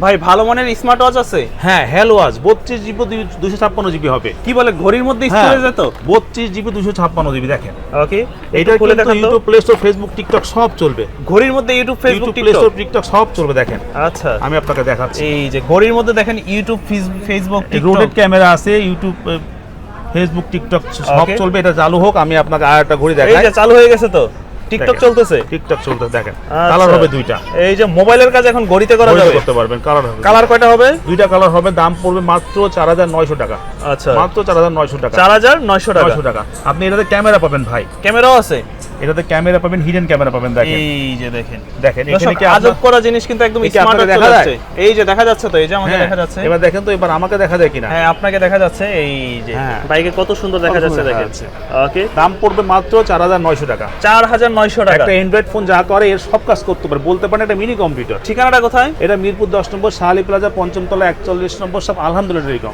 ভাই ভালো মানের স্মার্ট ওয়াচ আছে? হ্যাঁ, হেল ওয়াচ 32 জিবি 256 জিবি হবে। কি বলে, ঘড়ির মধ্যে হ্যাঁ, স্টোরেজ এত? 32 জিবি 256 জিবি দেখেন। ওকে, এটা খুলে কিন্তু দেখান তো। YouTube, play store, Facebook, TikTok সব চলবে। ঘড়ির মধ্যে YouTube, Facebook, YouTube, play TikTok. Store, TikTok সব চলবে দেখেন। আচ্ছা, আমি আপনাকে দেখাচ্ছি। এই যে ঘড়ির মধ্যে দেখেন YouTube, Facebook, rotate TikTok. Camera আছে, ইউটিউব, ফেসবুক, টিকটক সব Okay. চলবে। এটা চালু হোক, আমি আপনাকে আরেকটা ঘড়ি এই দেখাই। যে চালু হয়ে গেছে তো, টিকটক দেখেন। চলতেছে। টিকটক চলতে দেখেন। আচ্ছা। কালার হবে দুইটা। এই যে মোবাইলের কাজ এখন ঘড়িতে করা ঘড়িতে যাবে। করতে পারবেন, কালার হবে। কালার কয়টা হবে? দুইটা কালার হবে, দাম পড়বে মাত্র 4900 টাকা। আচ্ছা, মাত্র 4900 টাকা। 4900 টাকা। 900 টাকা। আপনি এটাতে ক্যামেরা পাবেন ভাই। ক্যামেরাও আছে? এটাতে ক্যামেরা পাবেন, হিডেন ক্যামেরা পাবেন দেখেন। এই যে দেখেন, দেখেন এখানে দর্শক, কি আজব করা জিনিস কিন্তু একদম এই কি স্মার্ট আপনাকে দেখা দেখা যাচ্ছে। এই যে দেখা যাচ্ছে তো, এই যে আমাকে হ্যাঁ, দেখা যাচ্ছে। এবার দেখেন তো, এবার আমাকে দেখা যায় কিনা। হ্যাঁ, আপনাকে দেখা যাচ্ছে। এই যে হ্যাঁ। বাইকে কত সুন্দর দেখা কত যাচ্ছে সুন্দর দেখেন। দেখা যাচ্ছে। ওকে, দাম পড়বে মাত্র 4900 টাকা। 4900 টাকা। একটা অ্যান্ড্রয়েড ফোন যা করে এর সব কাজ করতে পারে, বলতে পারেন এটা মিনি কম্পিউটার। ঠিকানাটা কোথায়? এটা মিরপুর 10 নম্বর শাহালি প্লাজা, 5ম তলা, 41 নম্বর, সব আলহামদুলিল্লাহ।